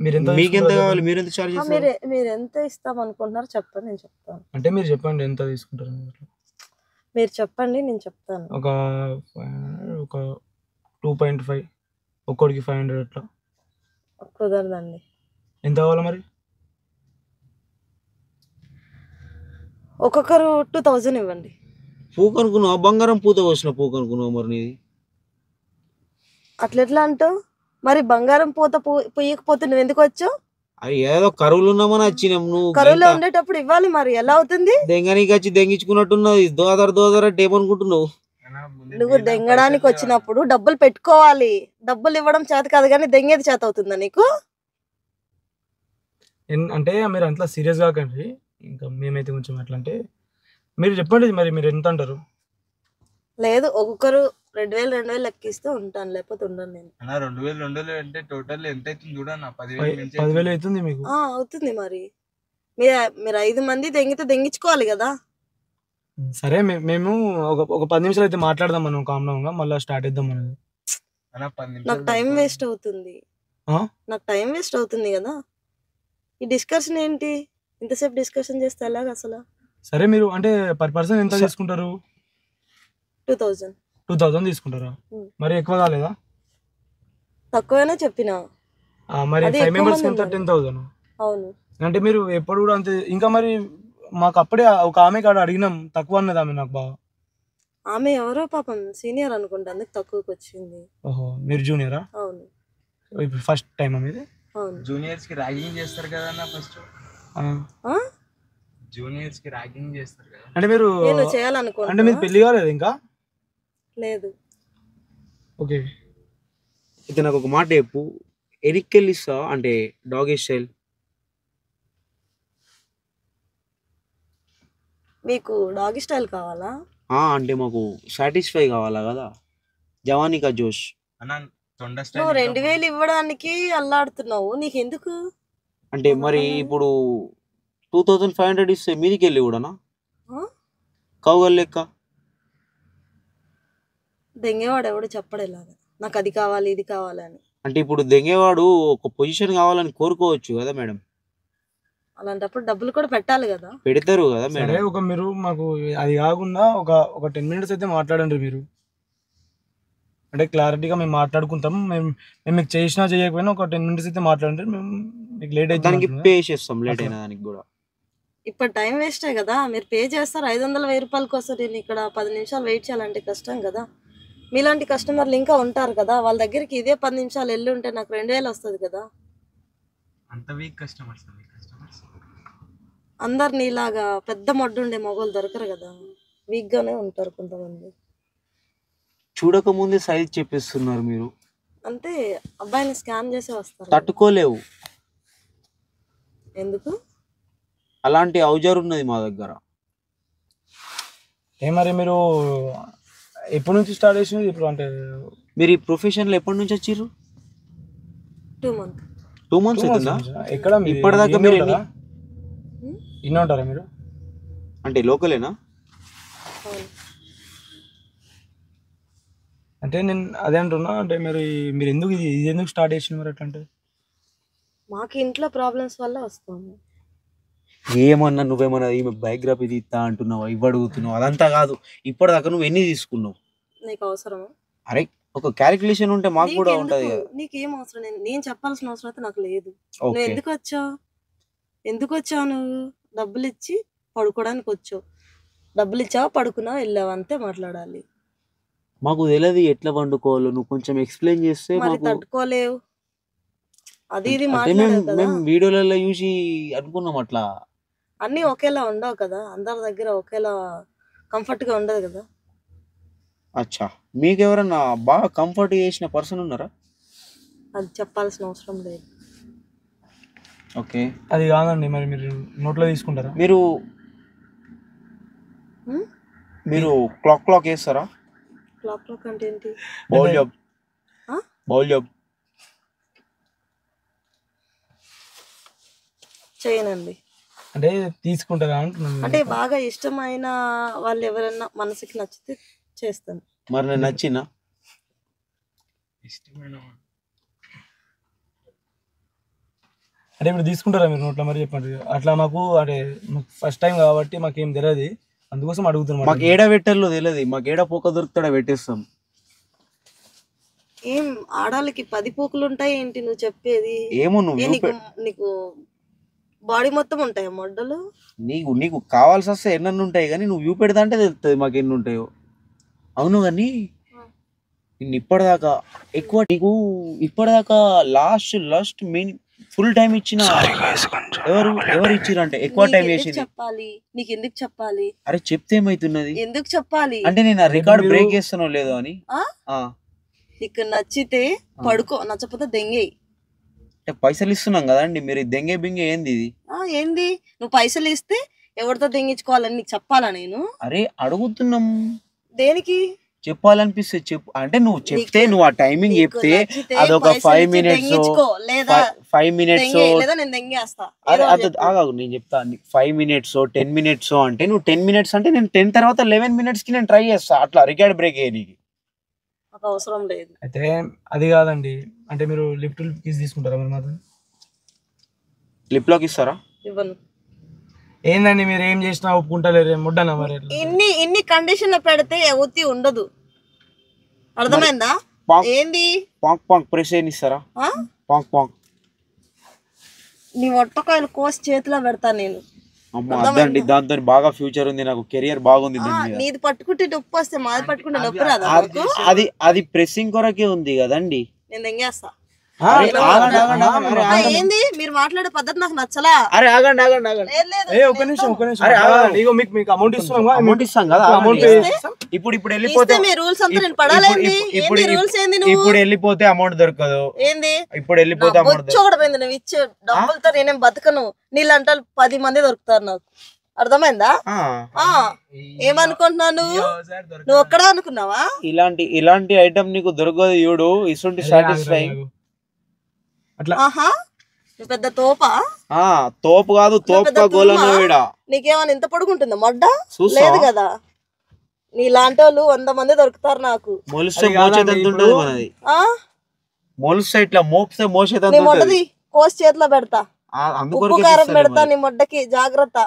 మీరు ఎంత కావాలి? మీరు ఎంత చార్జ్ చేస్తారు? మీరు ఎంత ఇస్తాం అనుకుంటున్నారు చెప్పండి, నేను చెప్తాను. అంటే మీరు చెప్పండి ఎంత తీసుకుంటారు. మీరు చెప్పండి, నేను చెప్తాను. ఒక 2.5 ఒక్కడికి 500 అట్లా. కుదరదండి. ఎంత కావాలి మరి? ఒక్కొక్కరు 2000 ఇవ్వండి. పూక అనుకున్నావు, బంగారం పూత వచ్చిన పూక అనుకున్నావు మరి నీది. అట్లా ఎట్లా అంటావు మరి? బంగారం పూత పొయ్యకపోతే నువ్వు ఎందుకు వచ్చావు? అవి ఏదో కరువులు ఉన్నామని వచ్చినాం. నువ్వు కరువులో ఉండేటప్పుడు ఇవ్వాలి, మరి ఎలా అవుతుంది? దెంగనికి వచ్చి దెంగించుకున్నట్టున్నది. దోదర అంటే ఏమనుకుంటున్నావు? నువ్వు దెంగడానికి వచ్చినప్పుడు డబ్బులు పెట్టుకోవాలి. డబ్బులు ఇవ్వడం చేత కాదు కానీ దెంగేది చేత అవుతుందా నీకు? అంటే మీరు అంతా సీరియస్ కాకండి. ఇంకా మేమైతే కొంచెం ఎట్లా అంటే మీరు చెప్పండి మరి, మీరు ఎంత అంటారు? లేదు, ఒక్కొక్కరు 2000 లెక్కిస్తే ఉంటాను, లేకపోతే ఉండను నేను. 2000 అంటే టోటల్ ఎంత అవుతుంది చూడన్నా? 10,000 అవుతుంది మీకు. అవుతుంది మరి. మీరు 5 మంది దెంగించుకోవాలి కదా. సరే, మేము ఒక 10 నిమిషాలు అయితే మాట్లాడదాం మనం కామ్గా, మళ్ళీ స్టార్ట్ చేద్దాం అనేది. నాకు టైం వేస్ట్ అవుతుంది కదా. ఈ డిస్కషన్ ఏంటి? ఇంతసేపు డిస్కషన్ చేస్తే ఎలాగ అసలు? సరే, మీరు అంటే పర్ పర్సన్ ఎంత తీసుకుంటారు? 2000 తీసుకుంటారా? మరి ఎక్కువ కాలేదా? తక్కువనే చెప్పినా. మరి 5 members ఎంత? 10,000. అవును. అంటే మీరు ఎప్పుడు కూడా అంతే. ఇంకా మరి మాకు అప్పుడే ఒక ఆమె కాడ అడిగినాం, తక్కువ అన్నది ఆమె. నాకు బాగా ఆమె ఎవరో పాపం సీనియర్ అనుకుంటా, అందుకు తక్కువకి వచ్చింది. ఓహో, మీరు జూనియరా? అవును. ఇప్పుడు ఫస్ట్ టైం మీది? అవును. జూనియర్స్ కి ర్యాగింగ్ చేస్తారు కదా అన్న ఫస్ట్. జూనియర్స్ కి ర్యాగింగ్ చేస్తారు కదా. అంటే మీరు చేయాలనుకుంటా. అంటే మీరు పెళ్లి కాలేదు ఇంకా? లేదు. ఓకే, అయితే నాకు ఒక మాట చెప్పు, ఎరికెళ్ళిస్తా అంటే డాగీ స్టైల్. మీకు డాగీ స్టైల్ కావాలా? అంటే మాకు సాటిస్ఫై కావాలా కదా, జవానీ కా జోష్. నువ్వు 2000 ఇవ్వడానికి అల్లాడుతున్నావు, నీకెందుకు? అంటే మరి ఇప్పుడు 2500 ఇస్తే మీదికి వెళ్ళి కూడానా కౌగల్ లెక్క? దెంగేవాడు ఎవడు చెప్పడు ఇలాగా, నాకు అది కావాలి ఇది కావాలని. అంటే ఇప్పుడు దెంగేవాడు ఒక పొజిషన్ కావాలని కోరుకోవచ్చు కదా మేడం. అలాంటప్పుడు డబ్బులు కూడా పెట్టాలి కదా. పెడతారు కదా మేడం. ఒక మీరు మాకు అది కాకుండా ఒక 10 minutes అయితే మాట్లాడండి మీరు. అంటే క్లారిటీగా మేము మాట్లాడుకుంటాం. మేము మీకు చేసినా చేయకపోయినా ఒక 10 minutes అయితే మాట్లాడండి. మేము మీకు లేట్ అయితే దానికి పే చేస్తాం, లేట్ అయినా దానికి కూడా. ఇప్పుడు టైం వేస్టే కదా. మీరు పే చేస్తారు 500-1000 రూపాయల కోసం. నేను ఇక్కడ 10 నిమిషాలు వెయిట్ చేయాలంటే కష్టం కదా. మీలాంటి కస్టమర్లు ఇంకా ఉంటారు కదా, వాళ్ళ దగ్గరికి ఇదే 10 నిమిషాలు వెళ్ళి ఉంటే నాకు 2000 వస్తుంది కదా. అంత వీక్ కస్టమర్స్. అందరు నీలాగా పెద్ద మొడ్డు ఉండే మొగోళ్ళు దొరకరు కదా, వీక్ గానే ఉంటారు కొంతమంది. చూడకముందే సైజ్ చెప్పేస్తున్నారు మీరు. అంటే అబ్బాయిని స్కామ్ చేసి వస్తారు. తట్టుకోలేవు. ఎందుకు? అలాంటి ఔజర్ ఉన్నది మా దగ్గర. మరి మీరు ఎప్పటి నుంచి స్టార్ట్ చేసినది ఇప్పుడు? అంటే మీరు ఈ ప్రొఫెషన్లో ఎప్పటి నుంచి వచ్చిర్రు? 2 months. 2 months అవుతుందా? ఎక్కడ ఇప్పటిదాకా మీరు ఇన్ని ఉంటారా మీరు? అంటే లోకలేనా? అంటే నేను అదే అంటున్నా, అంటే మీరు ఎందుకు ఇది ఎందుకు స్టార్ట్ చేసిన మరి? అట్లా అంటే మాకు ఇంట్లో ప్రాబ్లమ్స్ వల్ల వస్తాము. ఏమన్నా నువ్వేమన్నా ఈమె బయోగ్రఫీ తీస్తా అంటున్నావా, ఇవి అడుగుతున్నావు? అదంతా కాదు. ఇప్పటిదాకా నువ్వు ఎన్ని తీసుకున్నావు? నీకు అవసరమా? అరే ఒక క్యాలిక్యులేషన్ ఉంటే మాకు కూడా ఉంటది కదా. నీకేం అవసరం? నేను చెప్పాల్సిన అవసరం అయితే నాకు లేదు. నువ్వు ఎందుకు వచ్చావు? నువ్వు డబ్బులు ఇచ్చి పడుకోవడానికి వచ్చావు. డబ్బులు ఇచ్చావా, పడుకున్నావా, వెళ్ళావా, అంతే మాట్లాడాలి. మాకు తెలియదు ఎట్లా వండుకోవాలో. నువ్వు కొంచెం ఎక్స్ప్లెయిన్ చేస్తే మరి తట్టుకోలేవు. అది ఇది మేము వీడియోలలో చూసి అనుకున్నాం అట్లా. అన్నీ ఒకేలా ఉండవు కదా, అందరి దగ్గర ఒకేలా కంఫర్ట్ గా ఉండదు కదా. అచ్చా, మీకు ఎవరన్నా బాగా కంఫర్ట్ చేసిన పర్సన్ ఉన్నారా? అది చెప్పాల్సిన అవసరం లేదు. ఓకే, అది కాదండి. మరి మీరు నోట్లో తీసుకుంటారా? మీరు క్లాక్ వేస్తారా? క్లాక్ అంటే ఏంటి? బౌల్ జాబ్ చేయనండి. అంటే తీసుకుంటారా అంటున్నాను. అంటే బాగా ఇష్టమైన వాళ్ళు ఎవరైనా మనసుకి నచ్చితే చేస్తాను. మరి నేను నచ్చినా? అంటే ఇప్పుడు తీసుకుంటారా మీరు నోట్లో? మరి చెప్పండి. అట్లా మాకు అంటే ఫస్ట్ టైం కాబట్టి మాకేం తెలియదు, అందుకోసం అడుగుతున్నాం. మాకు ఏడా పెట్టాలో తెలియదు. మాకు ఏడా పోక దొరుకుతాడా పెట్టేస్తాం. ఏం ఆడాలకి 10 పోకులు ఉంటాయి ఏంటి నువ్వు చెప్పేది? ఏమో నీకు బాడీ మొత్తం ఉంటాయి మొడ్డలు. నీకు కావాల్సి వస్తే ఎన్ని ఉంటాయి, కానీ నువ్వు వ్యూ పెడతా అంటే తెలుస్తుంది మాకు ఎన్ని ఉంటాయో. అవును, కానీ నిన్ను ఇప్పటిదాకా ఎక్కువ నీకు ఇప్పటిదాకా లాస్ట్ మెయిన్ ఫుల్ టైం ఇచ్చిన ఎవరు ఇచ్చిరంటే ఎక్కువ టైం చేసింది చెప్పాలి. నీకు ఎందుకు చెప్పాలి? అరే చెప్తే ఏమైతున్నది? ఎందుకు చెప్పాలి అంటే నేను ఆ రికార్డ్ బ్రేక్ చేస్తానో లేదో అని. నీకు నచ్చితే పడుకో, నచ్చకపోతే దెంగేయి. పైసలు ఇస్తున్నాం కదండి, మీరు దెంగే బింగే ఏంది ఇది? ఏంది? నువ్వు పైసలు ఇస్తే ఎవరితో దెంగించుకోవాలని నీకు చెప్పాలా నేను? అరే అడుగుతున్నాం. దేనికి? చెప్పాలనిపిస్తే చెప్పు. అంటే నువ్వు చెప్తే, నువ్వు ఆ టైమింగ్ చెప్తే అదొక 5 minutes 5 minutes ఆగాగు, నేను చెప్తా. 5 minutes 10 minutes అంటే నువ్వు 10 minutes అంటే నేను 10 తర్వాత 11 minutes కి నేను ట్రై చేస్తా. అట్లా రికార్డ్ బ్రేక్ అయ్యేది అవసరం లేదు. అయితే అది కాదండి, అంటే మీరు లిఫ్ట్ తీసుకుంటారా? మరి మాత్రం లిప్ లాక్ ఇస్తారా? ఇవ్వను. ఏందండి మీరు ఏం చేసినా ఒప్పుకుంటలేరు, ముడ్డనా? మరి ఇన్ని కండిషన్ లో పెడితే ఉత్తి ఉండదు, అర్థమైందా? ఏంది పాంక్ ప్రెస్ ఇస్తారా? పాంక్ నీ ఒట్టకాయలు కోసి చేతిలో పెడతా నేను. అదండి, దాంతో బాగా ఫ్యూచర్ ఉంది, నాకు కెరియర్ బాగుంది. నీది పట్టుకుంటే నొప్పి వస్తే మాది పట్టుకుంటే నొప్పి రాదా? అది ప్రెస్సింగ్ కొరకే ఉంది కదండి. నేను దెంగేస్తా. ఏంది మీరు మాట్లాడే పద్ధతి నాకు నచ్చలా. అరే ఆగండి ఒక నిమిషం. అమౌంట్ ఇస్తాం కదా. ఇప్పుడు వెళ్ళిపోతే అమౌంట్ దొరకదు. ఏంది ఇప్పుడు వెళ్ళిపోతే వచ్చి నువ్వు ఇచ్చే డబ్బులతో నేనేం బతకను. నీళ్ళంటే 10 మంది దొరుకుతారు నాకు, అర్థమైందా? ఏమనుకుంటున్నావు నువ్వు ఒక్కడా అనుకున్నావా? ఇలాంటి ఐటమ్ నీకు దొరకదు. చూడు, ఇసుంటి సాటిస్ఫైయింగ్. పెద్ద తోపా? తోపు కాదు, నీకేమన్నా ఇంత పొడుగుంటుందా మొడ్డ? లేదు కదా. నీలాంటి వాళ్ళు 100 మంది దొరుకుతారు నాకు. మొడ్డది కోసి చేతిలో పెడతా, ఉప్పు కారం పెడతా నీ మొడ్డకి, జాగ్రత్త.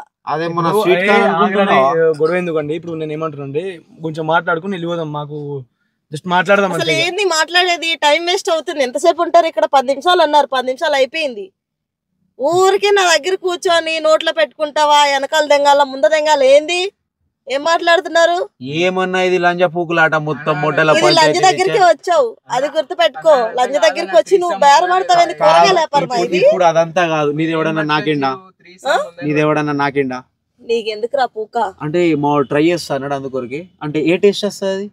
గొడవ ఎందుకండి? ఇప్పుడు నేను ఏమంటున్నాండి, కొంచెం మాట్లాడుకుని వెళ్ళిపోదాం. మాకు జస్ట్ మాట్లాడదాం. అసలు ఏంది మాట్లాడేది? టైం వేస్ట్ అవుతుంది. ఎంతసేపు ఉంటారు ఇక్కడ? 10 నిమిషాలు అన్నారు, 10 నిమిషాలు అయిపోయింది. ఊరికే నా దగ్గర కూర్చొని నోట్లో పెట్టుకుంటావా? వెనకాల దెంగాల, ముంద దెంగాల, ఏంది? ఏం మాట్లాడుతున్నారు? ఏమన్నా ఇది లంజ పూకులాట మొత్తం. లంజ దగ్గరికి వచ్చావు, అది గుర్తు పెట్టుకో. లంజ దగ్గరికి వచ్చి నువ్వు బేరమాడతావు. కూరగాయల వ్యాపారం ఇది. ఇప్పుడు అదంతా కాదు. నీదేవడన్నా నాకిండా? నీకెందుకు రా పూక? అంటే మా ట్రై చేస్తా అన్నాడు అందుకొరికి. అంటే ఏ టేస్ట్ వస్తుంది?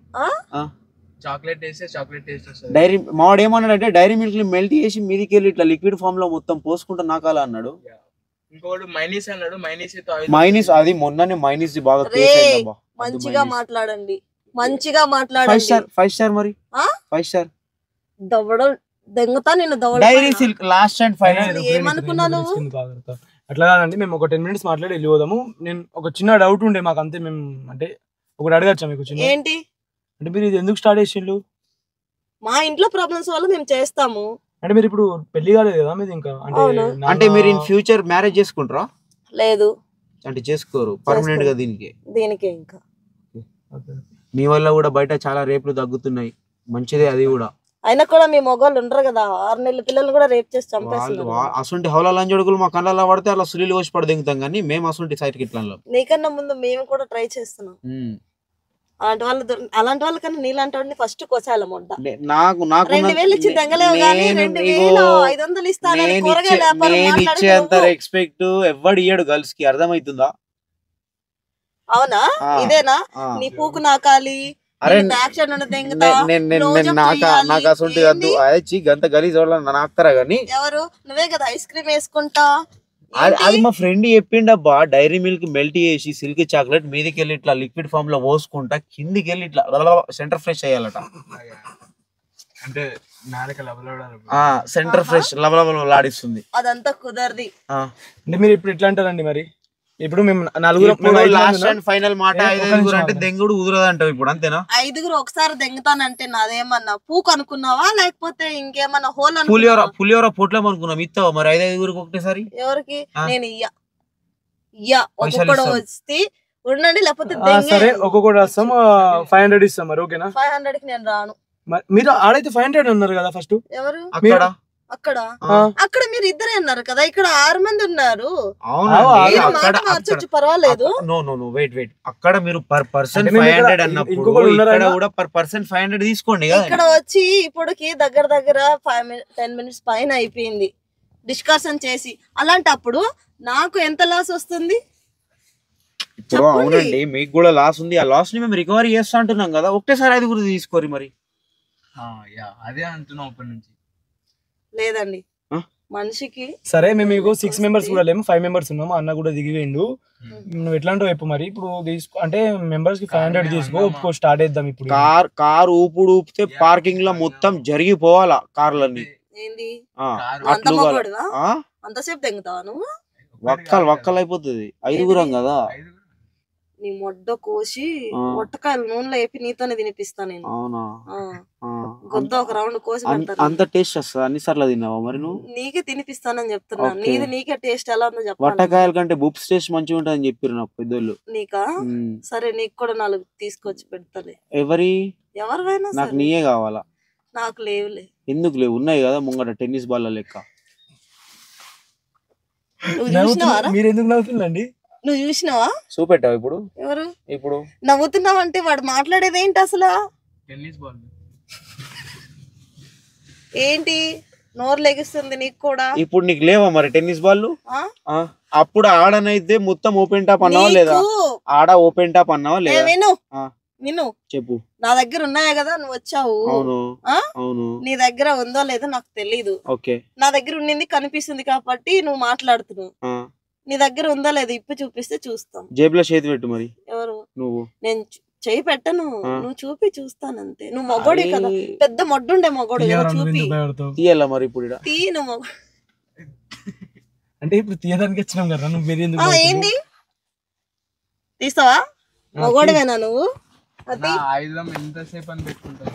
చాక్లెట్ వేస్తే చాక్లెట్ టేస్ట్ వస్తుంది. డైరీ మావాడు ఏమన్నాడంటే డైరీ మిల్క్ ని మెల్ట్ చేసి మీదికి వెళ్ళి ఇట్లా లిక్విడ్ ఫామ్ లో మొత్తం పోసుకుంటా నాకాలా అన్నాడు. ఇంకోటి మైనీస్ అన్నాడు. మైనీస్ అది మొన్ననే మైనీస్ బాగా మంచిగా మాట్లాడండి, మంచిగా మాట్లాడండి. 5 స్టార్ మరి 5 స్టార్ దవ్వడం దెంగతా నేను దవ్వడం. Dairy silk last and final. ఏమనుకున్నాను అట్లా కాదండి, మేము ఒక 10 minutes మాట్లాడి వెళ్ళిపోదాము. నేను ఒక చిన్న డౌట్ ఉండే మాకు, అంతే. మేము అంటే ఒకటి అడగచ్చా మీకు చిన్న? ఏంటి అంటే మీరు ఇది ఎందుకు స్టార్ట్ చేసిండ్రు? మా ఇంట్లో ప్రాబ్లమ్స్ వల్ల మేము చేస్తాము. అంటే మీరు ఇప్పుడు పెళ్లి కాలేదు కదా మీది ఇంకా? అంటే మీరు ఇన్ ఫ్యూచర్ మ్యారేజ్ చేసుకుంటారా? లేదు అంటే చేసుకోరు పర్మనెంట్ గా దీనికి ఇంకా. మీ వల్ల కూడా బయట చాలా రేపులు తగ్గుతున్నాయి, మంచిదే అది కూడా. అయినా కూడా మీ మొగోళ్ళు ఉండరు కదా, 6 నెలల పిల్లలు కూడా రేప్ చేసి చంపేస్తున్నారు. అసంటి హౌలా లంజడుగులు మా కళ్ళల్లో పడితే అలా సులీలు వచ్చి పడదింగుతాం, కానీ మేము అసంటి సైట్ కి ఇట్లా నీకన్నా ముందు మేము కూడా ట్రై చేస్తున్నాం. అలాంటి వాళ్ళకన్నా నీలాంటి వాడిని ఫస్ట్ కోసాలం ఉంటా. నాకు 2000 ఇచ్చి తెంగలేవు కానీ 2500 ఇస్తానని కూరగాయల వ్యాపారం ఇచ్చేంత రెస్పెక్ట్ ఎవడు ఇయ్యడు గర్ల్స్ కి, అర్థమవుతుందా? అవునా? ఇదేనా నీ పూకు నాకాలి? నాకు అసంటి గంత గలీజ్ నాకుతారా గానీ. ఎవరు? నువ్వే కదా ఐస్ క్రీమ్ వేసుకుంటా. అది మా ఫ్రెండ్ చెప్పిండబ్బా, డైరీ మిల్క్ మెల్ట్ చేసి సిల్క్ చాక్లెట్ మీదకి వెళ్ళి ఇట్లా లిక్విడ్ ఫామ్ లో పోసుకుంటా కిందికి వెళ్ళి ఇట్లా సెంటర్ ఫ్రెష్ అయ్యాలట. అంటే సెంటర్ ఫ్రెష్ లవలవలాడిస్తుంది. అదంతా కుదరది. అంటే మీరు ఇప్పుడు ఎట్లా అంటారండి మరి? ఇప్పుడు మేము లాస్ట్ అండ్ ఫైనల్ మాట 5 అంటే దెంగుడు కుదరదంటావు ఇప్పుడు, అంతేనా? 5 ఒకసారి దెంగుతానంటే నాదేమన్నా పూకు అనుకున్నావా లేకపోతే ఇంకేమన్నా హోల్? పులిహోర పొట్లం అనుకున్నాం, ఇస్తావా మరి 5 ఒకటేసారి? ఎవరికి? నేను ఇయ్యా ఒక్కొక్కడు వస్తే ఉండండి, లేకపోతే సరే ఒక్కొక్కటి వస్తాం. 500 ఇస్తాం మరి, ఓకేనా? 500 కి నేను రాను. మీరు ఆడైతే 500 అన్నారు కదా ఫస్ట్. ఎవరు అక్కడ? అక్కడ మీరు ఇద్దరే అన్నారు కదా, ఇక్కడ 6 మంది ఉన్నారు. పర్వాలేదు. వెయిట్ అక్కడ మీరు పర్ పర్సన్ 500 అన్నప్పుడు ఇక్కడ కూడా పర్ పర్సన్ 500 తీసుకోండి. ఇక్కడ వచ్చి ఇప్పటికి దగ్గర 10 minutes పైన అయిపోయింది డిస్కషన్ చేసి. అలాంటప్పుడు నాకు ఎంత లాస్ వస్తుంది? ఇప్పుడు అవునండి, మీకు కూడా లాస్ ఉంది. ఆ లాస్ ని మేము రికవరీ చేస్తా అంటున్నాం కదా, ఒకటేసారి 5 తీసుకోరు మరి. అదే అంటున్నాం అప్పటి నుంచి. లేదండి మనిషికి. సరే మేము 6 members కూడా లేము, 5 members ఉన్నాము. అన్న కూడా దిగివేయండు. నువ్వు ఎట్లాంటి వైపు మరి ఇప్పుడు అంటే మెంబర్స్ కి 500 తీసుకో, స్టార్ట్ చేద్దాం. ఇప్పుడు కార్ ఊపితే పార్కింగ్ లో మొత్తం జరిగిపోవాలా కార్లన్నీ. అంతసేపు తెంగుతావా నువ్వు? వక్కలు అయిపోతుంది, 5 కదా. నీ మొడ్డ కోసి ఒట్టకాయలు నూనెలో వేపి నీతోనే తినిపిస్తా నేను. అవునా? గొద్ద ఒక రౌండ్ కోసి అంత టేస్ట్ వస్తుంది? అన్ని సార్లు తిన్నావా మరి నువ్వు? నీకే తినిపిస్తానని చెప్తున్నా. నీకే టేస్ట్ ఎలా ఉందో చెప్పాలి. వట్టకాయల కంటే బుప్స్ టేస్ట్ మంచిగా ఉంటుందని చెప్పారు నాకు పెద్దోళ్ళు. నీకా? సరే నీకు కూడా 4 తీసుకొచ్చి పెడతాలే. ఎవరివైనా నాకు నీయే కావాలా? నాకు లేవులే. ఎందుకు లేవు? ఉన్నాయి కదా ముంగట టెన్నిస్ బాల్ లెక్క. మీరు ఎందుకు నవ్వుతుందండి? నువ్వు చూసినావా? చూపెట్టావు ఇప్పుడు? ఎవరు ఇప్పుడు నవ్వుతున్నావు అంటే వాడు మాట్లాడేది ఏంటి అసలు? టెన్నిస్ బాల్ ఏంటి నోరు లెగిస్తుంది నీకు కూడా? ఇప్పుడు నీకు లేవా మరి టెన్నిస్ బాల్? అప్పుడు ఆడనైతే మొత్తం ఓపెన్ టాప్ అన్నావా లేదా? ఆడ ఓపెన్ టాప్ అన్నావా లేదా? విను చెప్పు. నా దగ్గర ఉన్నాయా కదా, నువ్వు వచ్చావు. అవును. నీ దగ్గర ఉందో లేదో నాకు తెలీదు. నా దగ్గర ఉండింది కనిపిస్తుంది కాబట్టి నువ్వు మాట్లాడుతున్నావు. నీ దగ్గర ఉందా లేదా ఇప్పి చూపిస్తే చూస్తాం. జేబులో చేతి పెట్టు మరి. ఎవరు? నువ్వు. నేను చేయి పెట్టను, నువ్వు చూపి చూస్తానంతే. నువ్వు మొగోడే కదా, పెద్ద మొడ్డుండే మొగోడు కదా, చూపి తీయాలా మరి ఇప్పుడు? నువ్వు అంటే ఇప్పుడు తీయడానికి వచ్చినాం కదా, నువ్వు ఏంది తీస్తావా? మొగోడవేనా నువ్వు? అది ఆయుధం ఎంతసేపు అని పెట్టుకుంటావు?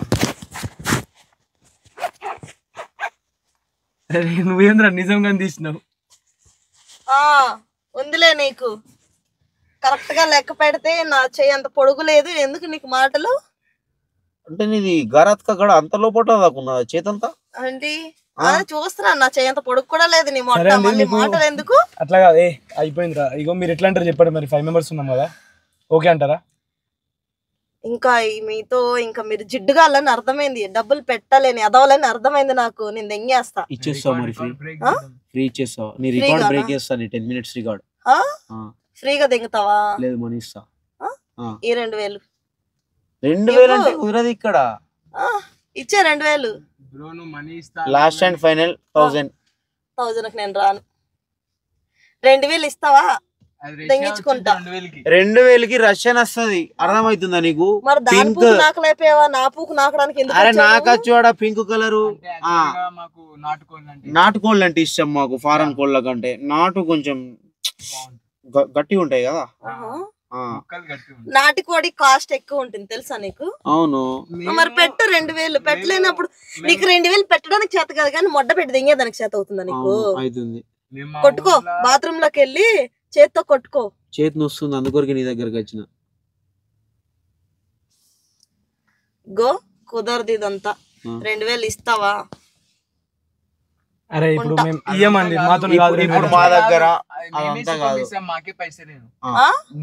నువ్వేంద్రా నిజంగా తీసినావు? ఉందిలే నీకు. కరెక్ట్ గా లెక్క పెడితే నా చెయ్యి అంత పొడుగు లేదు. ఎందుకు నీకు మాటలు? అంటే నీది గరాత్క గడ అంత లోపల దాకున్నా చేతంతా అంటే చూస్తున్నా, నా చెయ్యి అంత పొడుగు కూడా లేదు. నీ మాటలు ఎందుకు? అట్లా కాదు, అయిపోయిందిరా. ఇగో మీరు ఎట్లా అంటారు చెప్పండి మరి. 5 members ఉన్నాం కదా, ఓకే అంటారా? ఇంకా మీతో ఇంకా మీరు జిడ్డుగా అని అర్థమైంది. డబ్బులు పెట్టాలని అదవాలని అర్థమైంది నాకు. నేను దెంగేస్తా. ఇచ్చేస్తావు మరి? ఫ్రీ ఇచ్చేస్తావు? నీ రికార్డ్ బ్రేక్ చేస్తా, నీ 10 minutes రికార్డ్. ఫ్రీగా దెంగుతావా? లేదు మనీ ఇస్తా. ఈ 2000 2000 అంటే కుదరదు ఇక్కడ. ఇచ్చే 2000 బ్రో నువ్వు మనీ ఇస్తా లాస్ట్ అండ్ ఫైనల్ 1000 నేను రాను. 2000 ఇస్తావా? తెంగించుకుంటా. 2000కి రష్యన్ వస్తుంది, అర్థమవుతుందా నీకు? మరి దాని పూకు నాకలేపోయావా? నా పూకు నాకడానికి ఎందుకు? అరే నాకచ్చువాడ పింక్ కలరు. మాకు నాటుకోళ్ళు నాటుకోళ్ళు అంటే ఇష్టం మాకు, ఫారెన్ కోళ్ళ కంటే. నాటు కొంచెం గట్టిగా ఉంటాయి కదా. నాటుకోడి కాస్ట్ ఎక్కువ ఉంటుంది తెలుసా నీకు? అవును. మరి పెట్టు 2000. పెట్టలేనప్పుడు నీకు 2000 పెట్టడానికి చేత కాదు కానీ మొడ్డ పెట్టి దింగేదానికి చేత అవుతుందా నీకు? అవుతుంది. కొట్టుకో, బాత్రూమ్ లోకి వెళ్ళి చేత్తో కొట్టుకో. చేతి నొస్తుంది, అందుకొరికి నీ దగ్గరకు వచ్చిన. గో కుదరదు ఇదంతా. 2000 ఇస్తావా? అరే ఇప్పుడు మేము ఇయ్యమండి, మాతో ఇప్పుడు మా దగ్గర అదంతా కాదు. మాకే పైసలు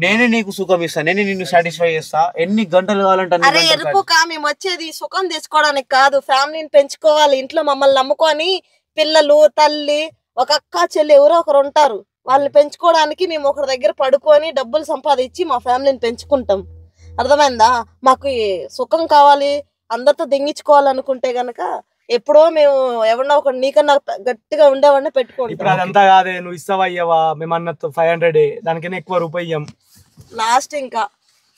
నేనే నీకు సుఖం ఇస్తా, నేనే నిన్ను సాటిస్ఫై చేస్తా. ఎన్ని గంటలు కావాలంటే అరే ఎరుపుకా, మేము వచ్చేది సుఖం తెచ్చుకోవడానికి కాదు, ఫ్యామిలీని పెంచుకోవాలి. ఇంట్లో మమ్మల్ని నమ్ముకొని పిల్లలు, తల్లి, ఒక అక్క చెల్లి ఎవరో ఒకరు ఉంటారు. వాళ్ళని పెంచుకోవడానికి మేము ఒకరి దగ్గర పడుకొని డబ్బులు సంపాదించి మా ఫ్యామిలీని పెంచుకుంటాం. అర్థమైందా? మాకు సుఖం కావాలి, అందరితో దెంగించుకోవాలనుకుంటే గనక ఎప్పుడో మేము ఎవరన్నా ఒక నీకన్నా గట్టిగా ఉండేవాడిని పెట్టుకోండి. ఇప్పుడు అదంతా కాదే, నువ్వు ఇస్తావా ఇయ్యవా? మేము అన్నట్టు 500 దానికైనా ఎక్కువ రూపాయి ఇయ్యం. లాస్ట్ ఇంకా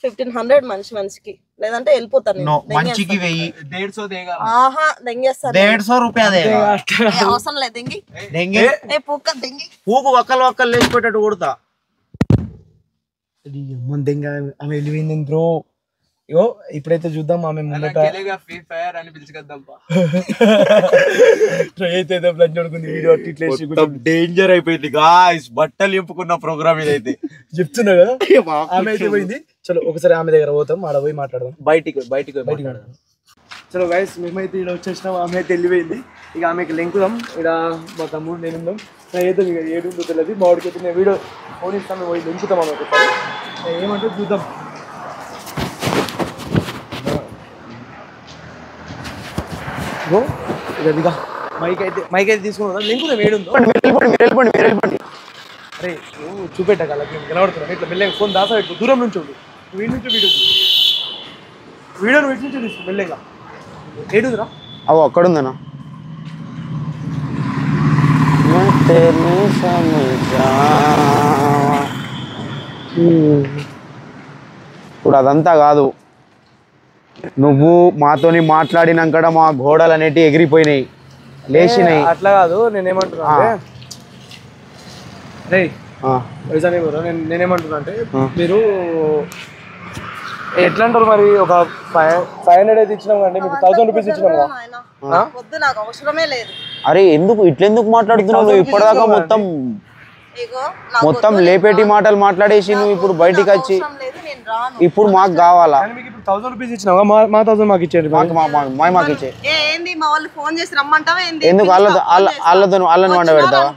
1500 మనిషికి, లేదంటే వెళ్ళిపోతాను. మంచికి 150 ఆహా దెంగేస్తాను. 150 రూపాయలు అవసరం లేదు. దెంగి పూకు ఒక్కలు ఒక్కలు లేచిపోయేటట్టు కొడతా. ఆమె వెళ్ళిపోయింది బ్రో. ఇగో ఇప్పుడైతే చూద్దాం. ఆమె ముందట ఫ్రీ ఫైర్ అని పిలుచుకొద్దాం. డేంజర్ అయిపోయింది గాయ్స్. బట్టలు ఎంపుకున్న ప్రోగ్రామ్ ఇదైతే చెప్తున్నా కదా. ఆమె అయితే పోయింది. చలో ఒకసారి ఆమె దగ్గర పోతాం, ఆడ పోయి మాట్లాడదాం. బయటికి మాట్లాడదాం. చలో గైస్, మేమైతే ఇక్కడ వచ్చేసినాం. ఆమె అయితే వెళ్ళిపోయింది. ఇక ఆమెకి లెంకుదాం. ఇక్కడ మా తమ్ముడు నేను ఉందాం. అయితే ఇక ఏడుందో తెలియదు. మా వాడికి అయితే నేను వీడియో ఫోన్ ఇస్తాను, పోయి లెంకుతాం. ఆమె ఒకసారి ఏమంటే చూద్దాం. ఇక మైక్ అయితే తీసుకున్నా. లింకుదాం ఏడుందో. అరే నువ్వు చూపెట్టాక అలాగే కనబడుతున్నా. ఇట్లా మెల్లగా ఫోన్ దాసా పెట్టు, దూరం నుంచి ఉండు. వీడి నుంచి వీడియోను వీటి నుంచి తీసుకో మెల్లగా. ఏడుందిరా? అవు అక్కడుందనా? ఇప్పుడు అదంతా కాదు. నువ్వు మాతోని మాట్లాడినాక మా గోడలు అనేటివి ఎగిరిపోయినాయి, లేచినాయి. అట్లా కాదు, నేనేమంటున్నా నేనేమంటున్నా అంటే మీరు ఎట్లా అంటారు మరి? ఒక 500 అయితే ఇచ్చినాం కండి, మీకు 1000 రూపీస్ ఇచ్చినాం కదా. నాకు అవసరమే లేదు. అరే ఎందుకు ఇట్లెందుకు మాట్లాడుతున్నావు? ఇప్పటిదాకా మొత్తం లేపేటి మాటలు మాట్లాడేసి నువ్వు ఇప్పుడు బయటికి వచ్చి ఇప్పుడు మాకు కావాలా? 1000 రూపీస్ ఇచ్చినావా? మా 1000 మాకు ఇచ్చేయండి. మాకు ఇచ్చే. ఏంది మా వాళ్ళు ఫోన్ చేసి రమ్మంటావా? ఏంది ఎందుకు అల్లని వండ పెడతావా?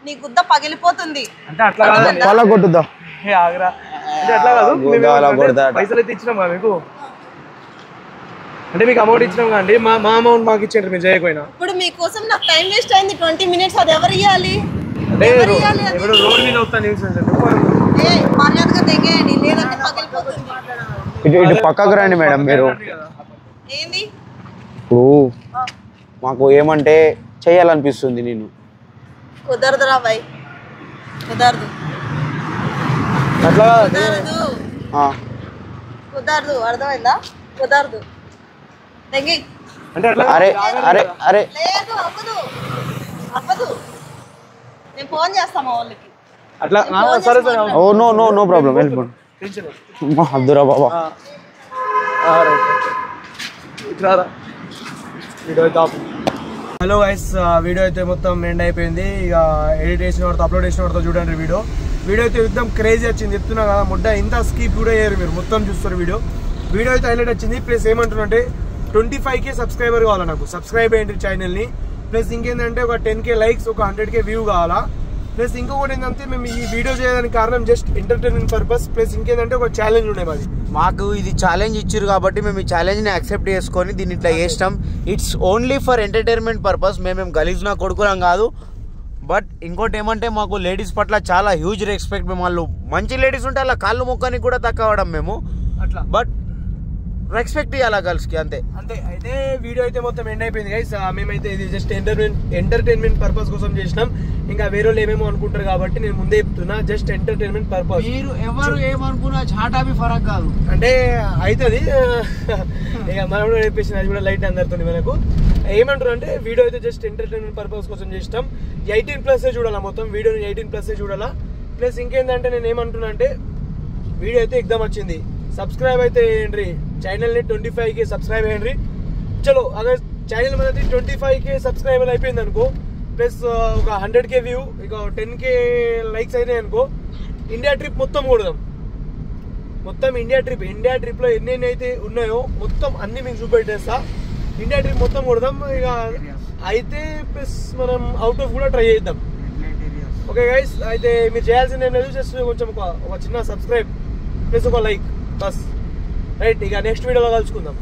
నీ గుద్ద పగిలిపోతుంది. అంటే అట్లా కాదు, వాళ్ళ కొట్టుద్దా. ఆగరా అంటే అట్లా కాదు. పైసలు అయితే ఇచ్చినాం మీకు, అంటే మీకు అమౌంట్ ఇచ్చినాం కండి. మా అమౌంట్ మాకు ఇచ్చేయండి మీరు చేయకపోయినా. ఇప్పుడు మీకోసం నాకు టైం వేస్ట్ అయింది 20 మినిట్స్. అది ఎవరు ఇవ్వాలి? ఎవరు రోడ్ మీద వస్తాను మర్యాదగా తెగేయండి, లేదంటే పగిలిపోతుంది. ఇటు పక్కకు రండి మేడం. మీరు ఏంది ఇప్పుడు మాకు ఏమంటే చేయాలనిపిస్తుంది. నేను కుదరదురా భయ్, కుదరదు. అట్లా కుదరదు, అర్థమైందా? కుదరదు. అంటే అరే అరే అరే లేదు, అవ్వదు. నేను ఫోన్ చేస్తా మా వాళ్ళకి. అట్లా సరే సరే. Oh no no no problem, వెళ్ళిపోండి. అద్దురా బాబా. హలో గైస్, వీడియో అయితే మొత్తం ఎండ్ అయిపోయింది. ఇక ఎడిట్ చేసిన వాడితో అప్లోడ్ చేసిన వాడితో చూడండి. వీడియో అయితే మొత్తం క్రేజీ వచ్చింది. చెప్తున్నా కదా, ముడ్డ ఇంత స్కీప్ కూడా అయ్యారు. మీరు మొత్తం చూస్తారు. వీడియో అయితే హైలైట్ వచ్చింది. ప్లస్ ఏమంటున్నంటే 25K సబ్స్క్రైబర్ కావాలా నాకు. సబ్స్క్రైబ్ అయ్యింది ఛానల్ని. ప్లస్ ఇంకేంటంటే ఒక 10K లైక్స్, ఒక 100K వ్యూ కావాలా. ప్లస్ ఇంకొకటి ఏంటంటే మేము ఈ వీడియో చేయడానికి కారణం జస్ట్ ఎంటర్టైన్మెంట్ పర్పస్. ప్లస్ ఇంకేంటంటే ఒక ఛాలెంజ్ ఉండే మాది. మాకు ఇది ఛాలెంజ్ ఇచ్చారు కాబట్టి మేము ఈ ఛాలెంజ్ని యాక్సెప్ట్ చేసుకొని దీన్ని ఇట్లా చేస్తాం. It's only for entertainment purpose. మేమేం గలీజ్ నా కొడుకులం కాదు. బట్ ఇంకోటి ఏమంటే మాకు లేడీస్ పట్ల చాలా హ్యూజ్ రెస్పెక్ట్. మేము వాళ్ళు మంచి లేడీస్ ఉంటే అలా కాళ్ళు మొక్కనికి కూడా తక్కువ అవడం మేము అట్లా. బట్ రెస్పెక్ట్ ఇవ్వాలి గర్ల్స్ కి అంతే. అంతే. అయితే వీడియో అయితే మొత్తం ఎండ్ అయిపోయింది గైస్. మేమైతే ఇది జస్ట్ ఎంటర్టైన్మెంట్ పర్పస్ కోసం చేసినాం. ఇంకా వేరే వాళ్ళు ఏమేమో అనుకుంటారు కాబట్టి నేను ముందే చెప్తున్నా, జస్ట్ ఎంటర్టైన్మెంట్ పర్పస్. మీరు ఎవరు ఏమనుకున్నా ఛాటా బి ఫరక్ కాదు అంటే అవుతుంది ఇక మనం కూడా చెప్పేసి అది కూడా లైట్ అందరుతుంది మనకు. ఏమంటారు అంటే వీడియో అయితే జస్ట్ ఎంటర్టైన్మెంట్ పర్పస్ కోసం చేసినాం. 18+ చూడాలా మొత్తం వీడియోని, 18+ చూడాలా. ప్లస్ ఇంకేంటంటే నేను ఏమంటున్నా అంటే వీడియో అయితే ఎగ్జామ్ వచ్చింది, సబ్స్క్రైబ్ అయితే చేయండి ఛానల్ని. 25K సబ్స్క్రైబ్ అయ్యండి. చలో అగర్ ఛానల్ మనది 25K సబ్స్క్రైబర్ అయిపోయింది అనుకో, ప్లస్ ఒక 100K వ్యూ, ఇక 10K లైక్స్ అయినాయి అనుకో, ఇండియా ట్రిప్ మొత్తం కొడదాం. మొత్తం ఇండియా ట్రిప్లో ఎన్ని అయితే ఉన్నాయో మొత్తం అన్ని మీకు చూపెట్టేస్తా. ఇండియా ట్రిప్ మొత్తం కొడదాం ఇక అయితే. ప్లస్ మనం అవుట్ ఆఫ్ కూడా ట్రై చేద్దాం. ఓకే గైస్, అయితే మీరు చేయాల్సింది ఏం లేదు, జస్ట్ కొంచెం ఒక చిన్న సబ్స్క్రైబ్ ప్లస్ ఒక లైక్ బస్. రైట్, ఇక నెక్స్ట్ వీడియోలో కలుసుకుందాం.